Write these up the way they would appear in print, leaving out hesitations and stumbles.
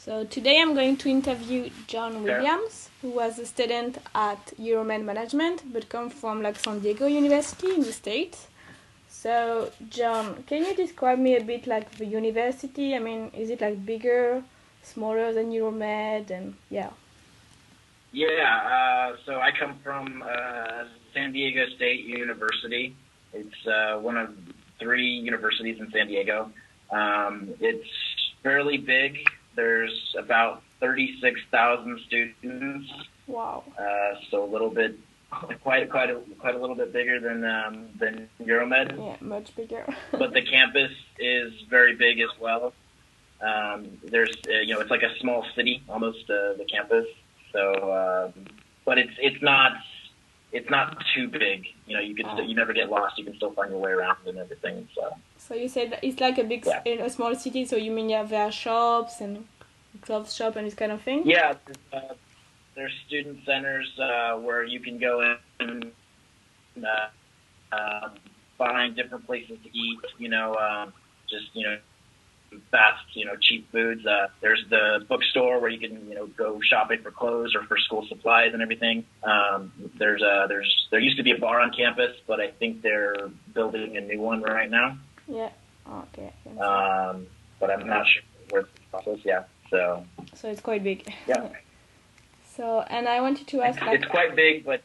So today I'm going to interview John Williams, who was a student at Euromed Management, but come from San Diego University in the States. So John, can you describe me a bit the university? Is it bigger, smaller than Euromed, and yeah? Yeah, so I come from San Diego State University. It's one of 3 universities in San Diego. It's fairly big. There's about 36,000 students. Wow. So a little bit, quite a little bit bigger than Euromed. Yeah, much bigger. But the campus is very big as well. There's it's like a small city almost, the campus. So, but it's not too big. You can you never get lost. You can still find your way around and everything. So you said it's like a small city. So you mean there are shops and clothes shop and this kind of thing? Yeah, there's student centers where you can go in and find different places to eat. Fast, cheap foods. There's the bookstore where you can, go shopping for clothes or for school supplies and everything. There used to be a bar on campus, but I think they're building a new one right now. Yeah. Okay. But I'm not sure where the process. Yeah. So it's quite big. Yeah. So, and I wanted to ask. It's quite big, but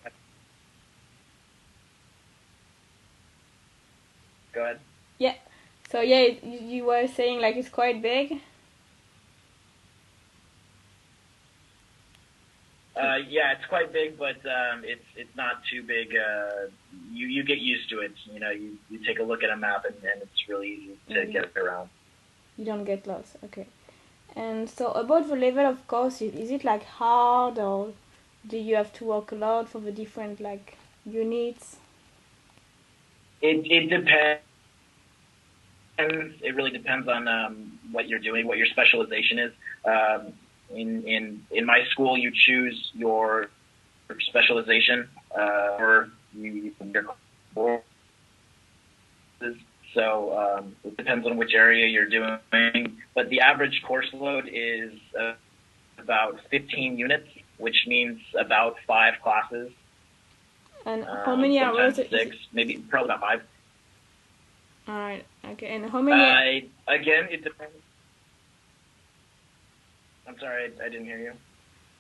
go ahead. Yeah. So yeah, you were saying it's quite big. Yeah, it's quite big, but it's not too big. You get used to it. You take a look at a map and it's really easy to get around. You don't get lost. Okay. And so about the level of courses, is it hard, or do you have to work a lot for the different units? It depends. It really depends on what you're doing, what your specialization is. In my school, you choose your specialization or your courses. So it depends on which area you're doing. But the average course load is about 15 units, which means about 5 classes. And how many hours? 6, maybe probably about 5. All right. Okay. And how many? Again, it depends. I'm sorry, I didn't hear you.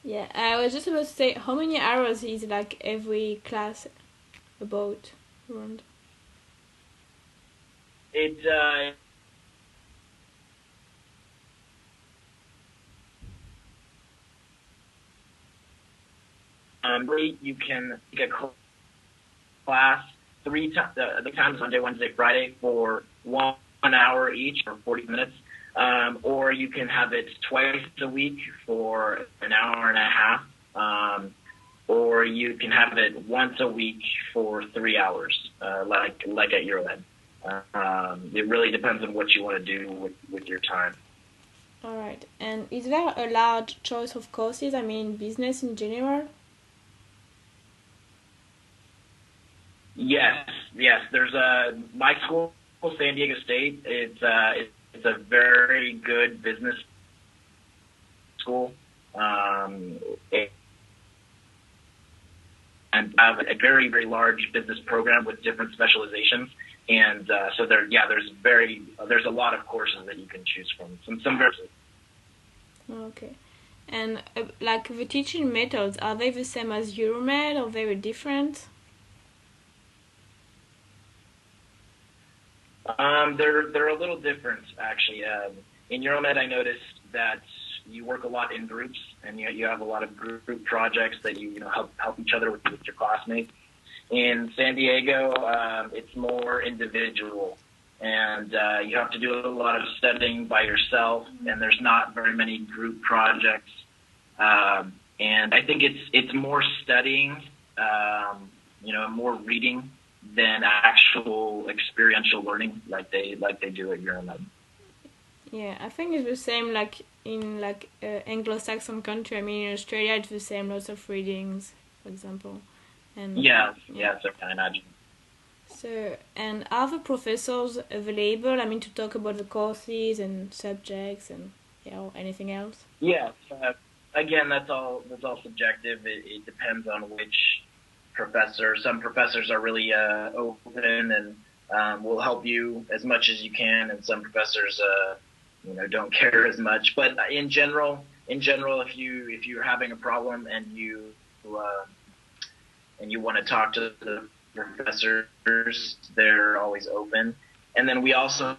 Yeah, I was just about to say, how many hours is every class about around? You can take a class 3 times Monday, Wednesday, Friday for 1 hour each, or 40 minutes. Or you can have it twice a week for an hour and a half. Or you can have it once a week for 3 hours, like at Euromed. It really depends on what you want to do with your time. All right. And is there a large choice of courses? Business in general? Yes. There's my school, San Diego State. It's a very good business school, and have a very, very large business program with different specializations. And so there's a lot of courses that you can choose from. Some very. Okay. And the teaching methods, are they the same as Euromed or very different? They're a little different, actually. In Euromed, I noticed that you work a lot in groups, and you have a lot of group projects that you help each other with your classmates. In San Diego, it's more individual, and you have to do a lot of studying by yourself, and there's not very many group projects. And I think it's more studying, more reading than actual experiential learning like they do at Euromed. Yeah, I think it's the same in Anglo-Saxon country. In Australia it's the same, lots of readings, for example. And yes, I can imagine. So, and are the professors available, to talk about the courses and subjects and or anything else? Yeah. Again, that's all subjective. It depends on which professor. Some professors are really open and will help you as much as you can, and some professors don't care as much. But in general, if you're having a problem and you want to talk to the professors, they're always open. And then we also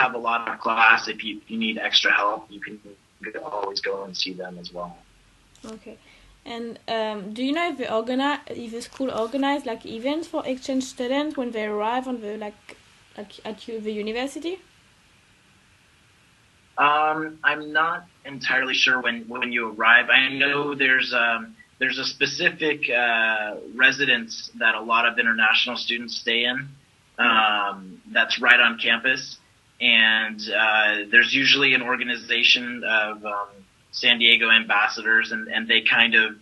have a lot of class. If you need extra help, you can always go and see them as well. Okay. And do you know if the school organize like events for exchange students when they arrive on the the university? I'm not entirely sure when you arrive. I know there's a specific residence that a lot of international students stay in. That's right on campus, and there's usually an organization of San Diego ambassadors, and they kind of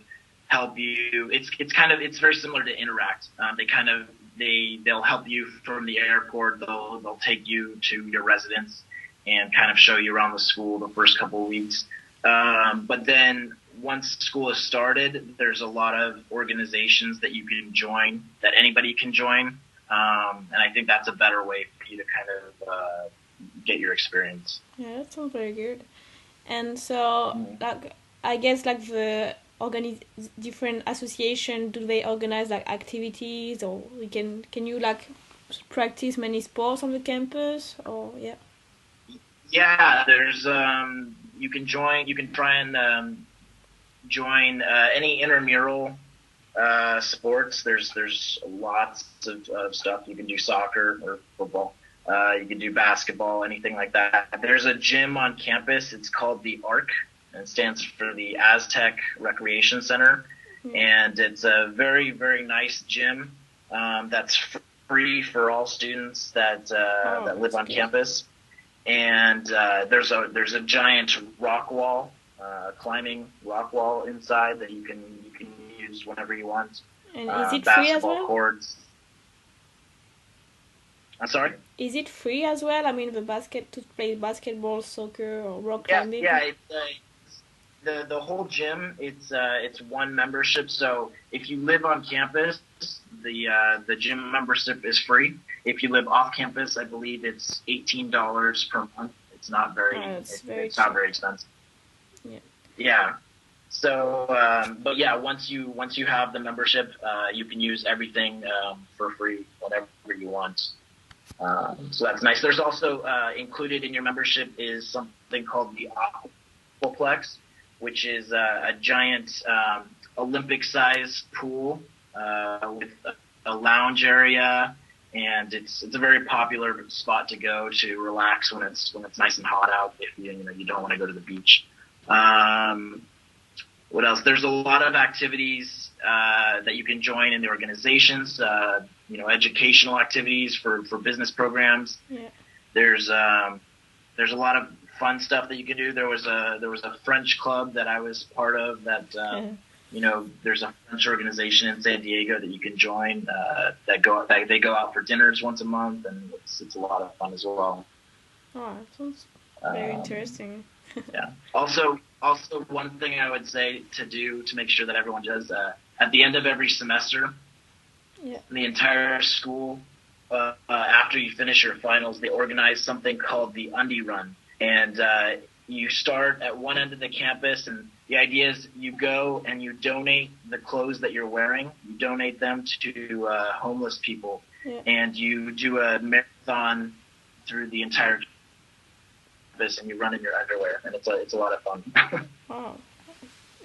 help you. It's very similar to Interact. They'll help you from the airport. They'll take you to your residence and kind of show you around the school the first couple of weeks. But then once school is started, there's a lot of organizations that you can join, that anybody can join. And I think that's a better way for you to kind of get your experience. Yeah, that sounds very good. And so, I guess the different association, do they organize activities, or can you practice many sports on the campus, or yeah? Yeah, there's you can try and join any intramural sports. There's lots of stuff. You can do soccer or football. You can do basketball, anything like that. There's a gym on campus. It's called the ARC. It stands for the Aztec Recreation Center. Mm-hmm. And it's a very, very nice gym that's free for all students that live on campus. And there's a giant rock wall, climbing rock wall inside that you can use whenever you want. And is it free as well? Basketball courts. I'm sorry? Is it free as well? I mean, to play basketball, soccer, or rock climbing? Yeah. The whole gym, it's one membership. So if you live on campus, the gym membership is free. If you live off campus, I believe it's $18 per month. It's not it's not very expensive. Yeah. Yeah. So, but yeah, once you have the membership, you can use everything for free whenever you want. So that's nice. There's also included in your membership is something called the Aquaplex, which is a giant Olympic-size pool with a lounge area, and it's a very popular spot to go to relax when it's nice and hot out. If you don't want to go to the beach. What else? There's a lot of activities that you can join in the organizations. Educational activities for business programs. Yeah. There's a lot of fun stuff that you can do. There was a French club that I was part of that. There's a French organization in San Diego that you can join. They go out for dinners once a month, and it's a lot of fun as well. Oh, that sounds very interesting. Yeah. Also, one thing I would say to make sure that everyone does at the end of every semester, the entire school, after you finish your finals, they organize something called the Undie Run, and you start at one end of the campus, and the idea is you go and you donate the clothes that you're wearing. You donate them to homeless people, and you do a marathon through the entire campus, and you run in your underwear, and it's a lot of fun. Wow.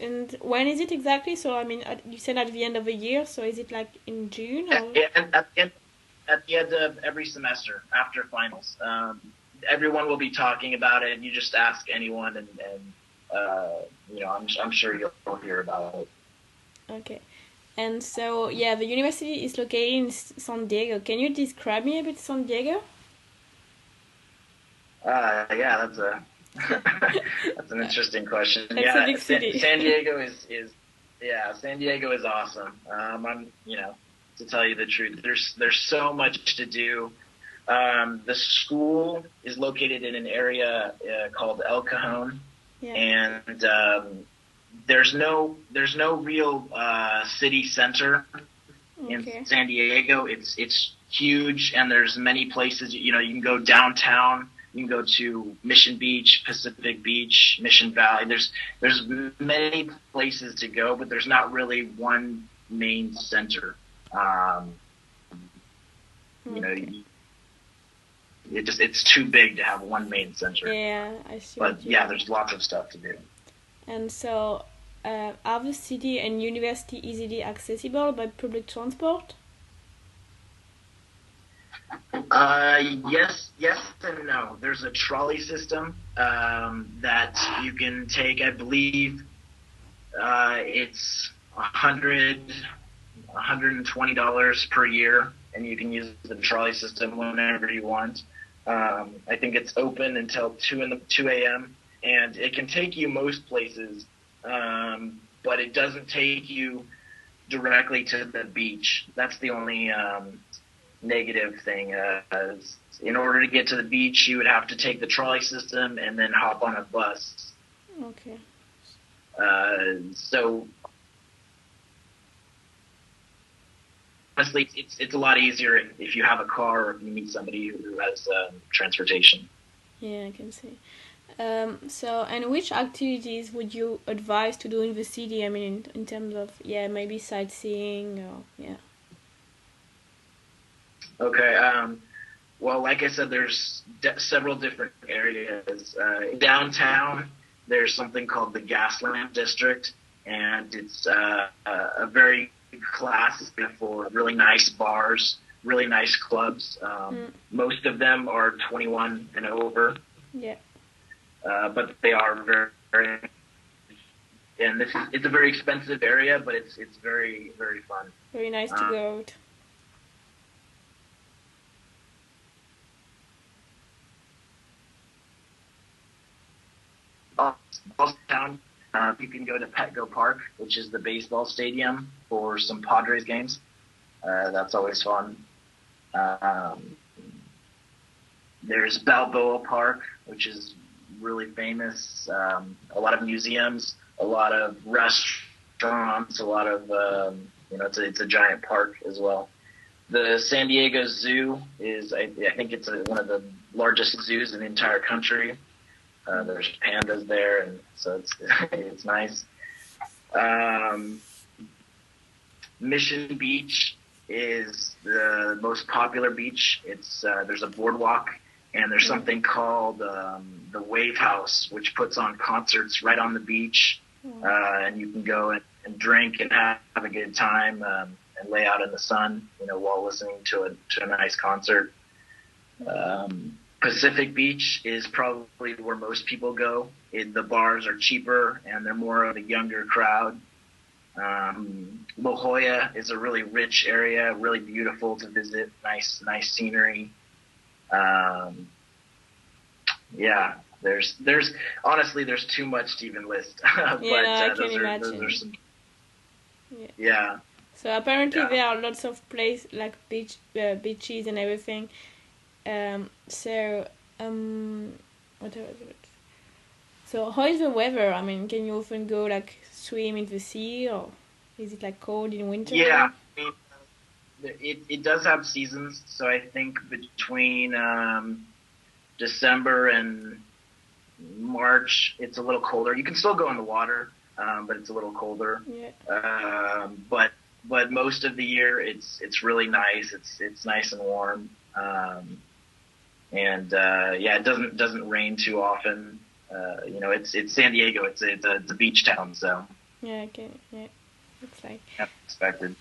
And when is it exactly? So, I mean, you said at the end of the year, so is it in June? Or? Yeah, at the end of every semester, after finals. Everyone will be talking about it. You just ask anyone, and I'm sure you'll hear about it. Okay. And so, the university is located in San Diego. Can you describe me a bit San Diego? That's an interesting question. That's a big city. San Diego is San Diego is awesome. to tell you the truth. There's so much to do. The school is located in an area called El Cajon, and there's no real city center in San Diego. It's huge, and there's many places. You can go downtown. You can go to Mission Beach, Pacific Beach, Mission Valley. There's many places to go, but there's not really one main center. It's too big to have one main center. Yeah, I see. But there's lots of stuff to do. And so, are the city and university easily accessible by public transport? Yes and no. There's a trolley system that you can take. I believe it's $120 per year, and you can use the trolley system whenever you want. I think it's open until 2 a.m. and it can take you most places, but it doesn't take you directly to the beach. That's the only negative thing. In order to get to the beach, you would have to take the trolley system and then hop on a bus. Okay. So honestly, it's a lot easier if you have a car or if you meet somebody who has transportation. Yeah, I can see. And which activities would you advise to do in the city? I mean, in terms of maybe sightseeing or Okay. Well, like I said, there's several different areas. Downtown, there's something called the Gaslamp District, and it's a very class for really nice bars, really nice clubs. Most of them are 21 and over. Yeah. But they are very, very, and it's a very expensive area, but it's very, very fun. Very nice to go out. Town, you can go to Petco Park, which is the baseball stadium, for some Padres games. That's always fun. There's Balboa Park, which is really famous. A lot of museums, a lot of restaurants, a lot of it's a giant park as well. The San Diego Zoo is, I think it's one of the largest zoos in the entire country. There's pandas there, and so it's nice. Mission Beach is the most popular beach. There's a boardwalk, and there's something called the Wave House, which puts on concerts right on the beach, and you can go and drink and have a good time and lay out in the sun, while listening to a nice concert. Pacific Beach is probably where most people go. The bars are cheaper and they're more of a younger crowd. La Jolla is a really rich area, really beautiful to visit. Nice scenery. There's honestly there's too much to even list. I can imagine. Those are some, So apparently there are lots of places like beaches and everything. So how is the weather? I mean, can you often go swim in the sea, or is it cold in winter? Yeah, it does have seasons. So I think between December and March, it's a little colder. You can still go in the water, but it's a little colder. Yeah. But most of the year, it's really nice. It's nice and warm. It doesn't rain too often. It's San Diego. It's a beach town, so. Yeah. Okay. Yeah. Looks like. Expected.